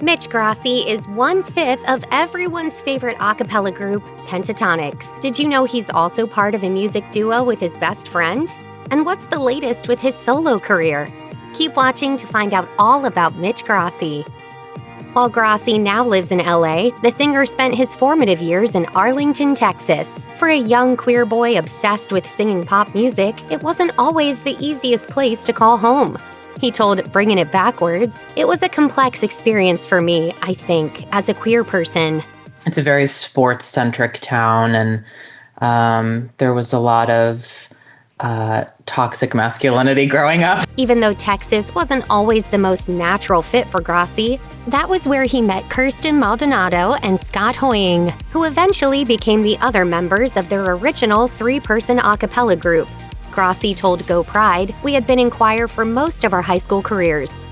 Mitch Grassi is 1/5 of everyone's favorite a cappella group, Pentatonix. Did you know he's also part of a music duo with his best friend? And what's the latest with his solo career? Keep watching to find out all about Mitch Grassi. While Grassi now lives in LA, the singer spent his formative years in Arlington, Texas. For a young queer boy obsessed with singing pop music, it wasn't always the easiest place to call home. He told Bringing It Backwards, "It was a complex experience for me, I think, as a queer person." It's a very sports-centric town, and there was a lot of toxic masculinity growing up. Even though Texas wasn't always the most natural fit for Grassi, that was where he met Kirsten Maldonado and Scott Hoying, who eventually became the other members of their original 3-person a cappella group. Grassi told Go Pride, "We had been in choir for most of our high school careers."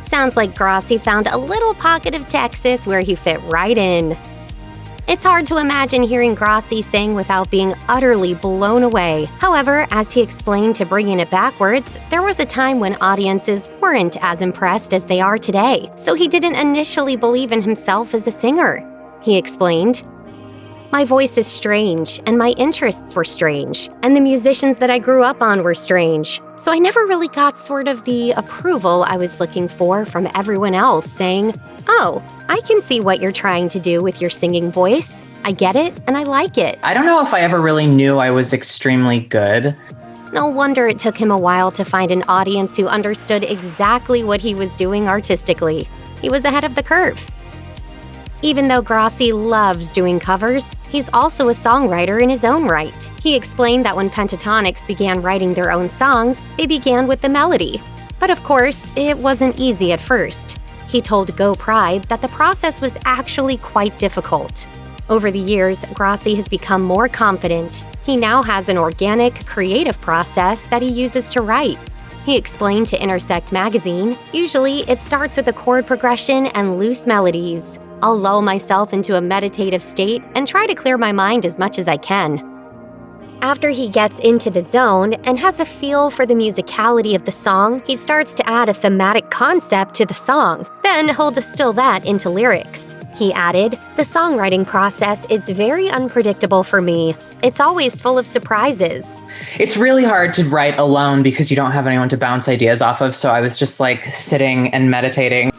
Sounds like Grassi found a little pocket of Texas where he fit right in. It's hard to imagine hearing Grassi sing without being utterly blown away. However, as he explained to Bringing It Backwards, there was a time when audiences weren't as impressed as they are today, so he didn't initially believe in himself as a singer. He explained, "My voice is strange, and my interests were strange, and the musicians that I grew up on were strange. So I never really got sort of the approval I was looking for from everyone else saying, 'Oh, I can see what you're trying to do with your singing voice. I get it, and I like it.'" I don't know if I ever really knew I was extremely good. No wonder it took him a while to find an audience who understood exactly what he was doing artistically. He was ahead of the curve. Even though Grassi loves doing covers, he's also a songwriter in his own right. He explained that when Pentatonix began writing their own songs, they began with the melody. But of course, it wasn't easy at first. He told Go Pride that the process was actually quite difficult. Over the years, Grassi has become more confident. He now has an organic, creative process that he uses to write. He explained to Intersect magazine, "Usually, it starts with a chord progression and loose melodies. I'll lull myself into a meditative state and try to clear my mind as much as I can. After he gets into the zone and has a feel for the musicality of the song, he starts to add a thematic concept to the song. Then he'll distill that into lyrics." He added, "The songwriting process is very unpredictable for me. It's always full of surprises." It's really hard to write alone because you don't have anyone to bounce ideas off of, so I was just like sitting and meditating.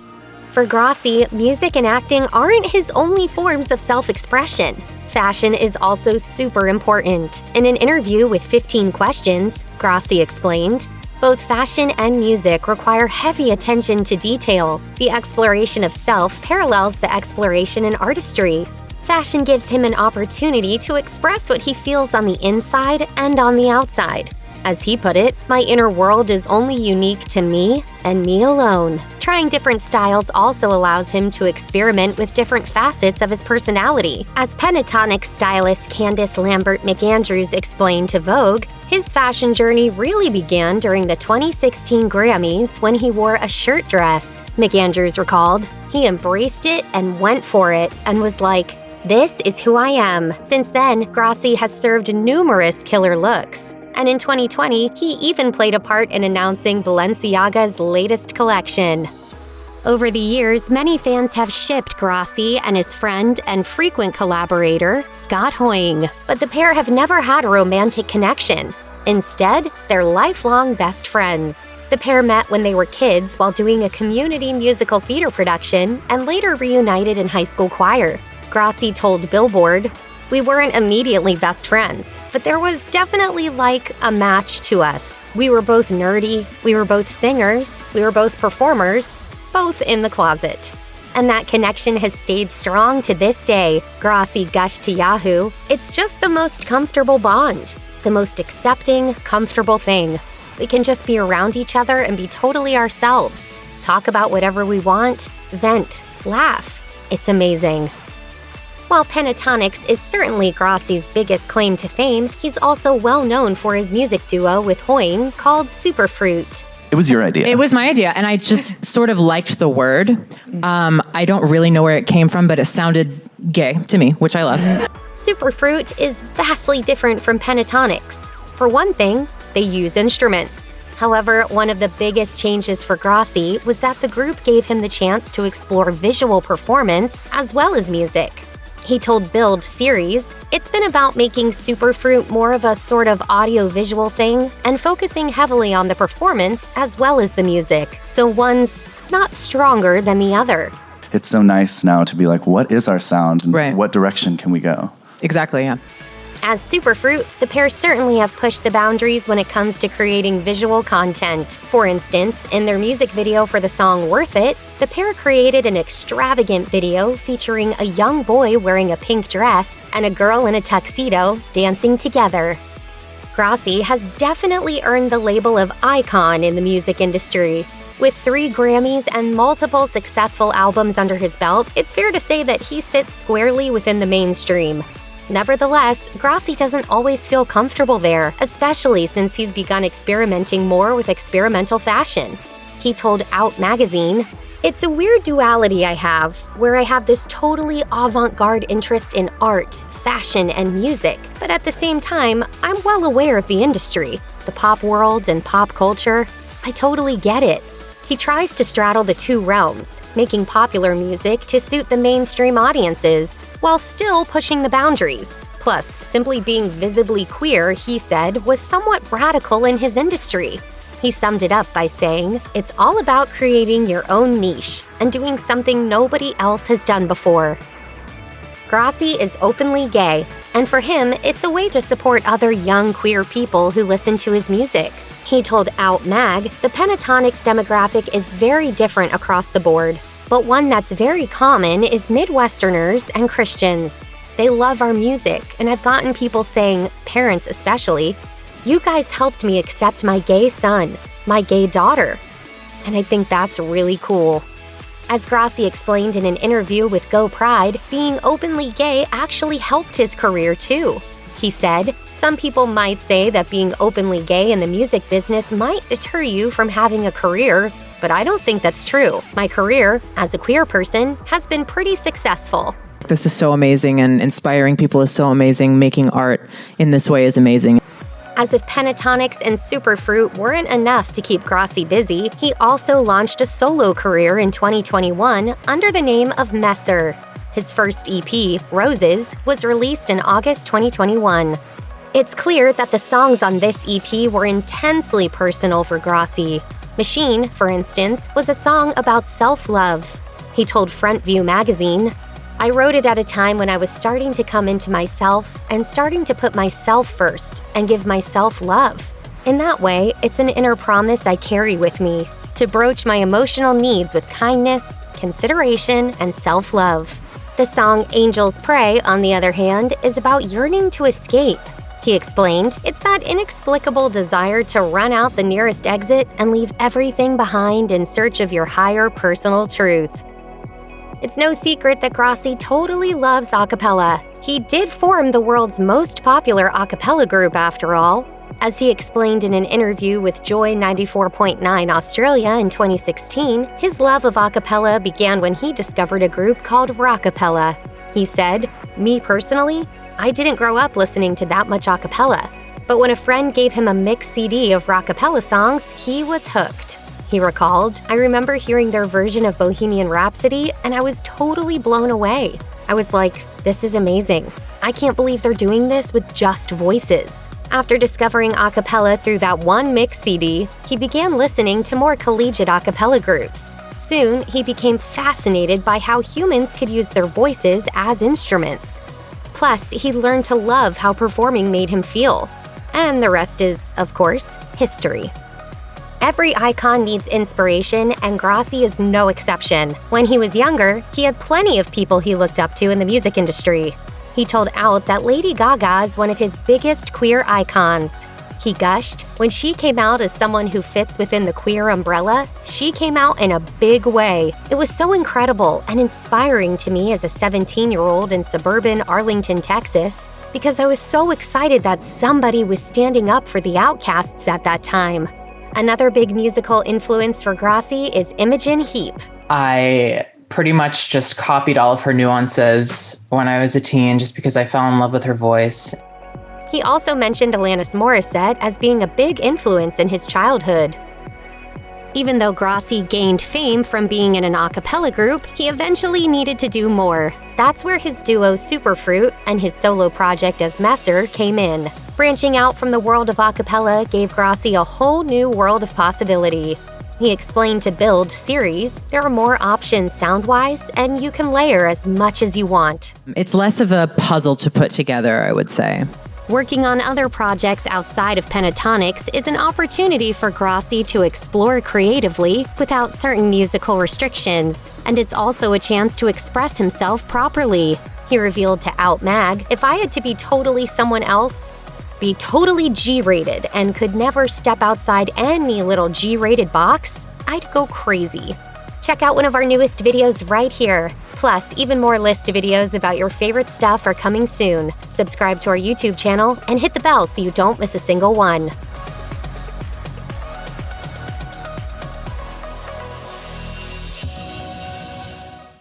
For Grassi, music and acting aren't his only forms of self-expression. Fashion is also super important. In an interview with 15 Questions, Grassi explained, "Both fashion and music require heavy attention to detail. The exploration of self parallels the exploration in artistry. Fashion gives him an opportunity to express what he feels on the inside and on the outside. As he put it, 'My inner world is only unique to me and me alone.' Trying different styles also allows him to experiment with different facets of his personality. As Pentatonix stylist Candice Lambert McAndrews explained to Vogue, his fashion journey really began during the 2016 Grammys when he wore a shirt dress. McAndrews recalled, "He embraced it and went for it and was like, 'This is who I am.' Since then, Grassi has served numerous killer looks. And in 2020, he even played a part in announcing Balenciaga's latest collection." Over the years, many fans have shipped Grassi and his friend and frequent collaborator, Scott Hoying, but the pair have never had a romantic connection. Instead, they're lifelong best friends. The pair met when they were kids while doing a community musical theater production and later reunited in high school choir. Grassi told Billboard, "We weren't immediately best friends, but there was definitely like a match to us. We were both nerdy, we were both singers, we were both performers, both in the closet." And that connection has stayed strong to this day. Grassi gushed to Yahoo, "It's just the most comfortable bond, the most accepting, comfortable thing. We can just be around each other and be totally ourselves, talk about whatever we want, vent, laugh. It's amazing." While Pentatonix is certainly Grassi's biggest claim to fame, he's also well known for his music duo with Hoying called Superfruit. It was your idea. It was my idea, and I just sort of liked the word. I don't really know where it came from, but it sounded gay to me, which I love. Superfruit is vastly different from Pentatonix. For one thing, they use instruments. However, one of the biggest changes for Grassi was that the group gave him the chance to explore visual performance as well as music. He told Build Series, "It's been about making Superfruit more of a sort of audio-visual thing and focusing heavily on the performance as well as the music, so one's not stronger than the other." It's so nice now to be like, what is our sound? And Right. what direction can we go? Exactly, yeah. As Superfruit, the pair certainly have pushed the boundaries when it comes to creating visual content. For instance, in their music video for the song Worth It, the pair created an extravagant video featuring a young boy wearing a pink dress and a girl in a tuxedo dancing together. Grassi has definitely earned the label of icon in the music industry. With 3 Grammys and multiple successful albums under his belt, it's fair to say that he sits squarely within the mainstream. Nevertheless, Grassi doesn't always feel comfortable there, especially since he's begun experimenting more with experimental fashion. He told Out magazine, "It's a weird duality I have, where I have this totally avant-garde interest in art, fashion, and music, but at the same time, I'm well aware of the industry, the pop world and pop culture. I totally get it." He tries to straddle the 2 realms, making popular music to suit the mainstream audiences, while still pushing the boundaries. Plus, simply being visibly queer, he said, was somewhat radical in his industry. He summed it up by saying, "It's all about creating your own niche and doing something nobody else has done before." Grassi is openly gay, and for him, it's a way to support other young queer people who listen to his music. He told Out Mag, "The Pentatonix demographic is very different across the board, but one that's very common is Midwesterners and Christians. They love our music, and I've gotten people saying, parents especially, 'You guys helped me accept my gay son, my gay daughter.' And I think that's really cool." As Grassi explained in an interview with Go Pride, being openly gay actually helped his career too. He said, "Some people might say that being openly gay in the music business might deter you from having a career, but I don't think that's true. My career, as a queer person, has been pretty successful." This is so amazing, and inspiring people is so amazing. Making art in this way is amazing. As if Pentatonix and Superfruit weren't enough to keep Grassi busy, he also launched a solo career in 2021 under the name of Messer. His first EP, Roses, was released in August 2021. It's clear that the songs on this EP were intensely personal for Grassi. Machine, for instance, was a song about self-love. He told Front View magazine, "I wrote it at a time when I was starting to come into myself and starting to put myself first and give myself love. In that way, it's an inner promise I carry with me, to broach my emotional needs with kindness, consideration, and self-love." The song Angels Pray, on the other hand, is about yearning to escape. He explained, "It's that inexplicable desire to run out the nearest exit and leave everything behind in search of your higher personal truth." It's no secret that Grassi totally loves a cappella. He did form the world's most popular a cappella group, after all. As he explained in an interview with Joy 94.9 Australia in 2016, his love of a cappella began when he discovered a group called Rockapella. He said, "Me personally, I didn't grow up listening to that much a cappella, but when a friend gave him a mixed CD of rockapella songs, he was hooked." He recalled, "I remember hearing their version of Bohemian Rhapsody, and I was totally blown away. I was like, this is amazing. I can't believe they're doing this with just voices." After discovering a cappella through that one mix CD, he began listening to more collegiate a cappella groups. Soon, he became fascinated by how humans could use their voices as instruments. Plus, he learned to love how performing made him feel. And the rest is, of course, history. Every icon needs inspiration, and Grassi is no exception. When he was younger, he had plenty of people he looked up to in the music industry. He told Out that Lady Gaga is one of his biggest queer icons. He gushed, "When she came out as someone who fits within the queer umbrella, she came out in a big way. It was so incredible and inspiring to me as a 17-year-old in suburban Arlington, Texas, because I was so excited that somebody was standing up for the outcasts at that time." Another big musical influence for Grassi is Imogen Heap. I pretty much just copied all of her nuances when I was a teen just because I fell in love with her voice. He also mentioned Alanis Morissette as being a big influence in his childhood. Even though Grassi gained fame from being in an a cappella group, he eventually needed to do more. That's where his duo Superfruit and his solo project as Messer came in. Branching out from the world of a cappella gave Grassi a whole new world of possibility. He explained to Build series, there are more options sound-wise, and you can layer as much as you want. It's less of a puzzle to put together, I would say. Working on other projects outside of Pentatonix is an opportunity for Grassi to explore creatively without certain musical restrictions, and it's also a chance to express himself properly. He revealed to Out Mag, "If I had to be totally someone else, be totally G-rated and could never step outside any little G-rated box, I'd go crazy." Check out one of our newest videos right here. Plus, even more list videos about your favorite stuff are coming soon. Subscribe to our YouTube channel and hit the bell so you don't miss a single one.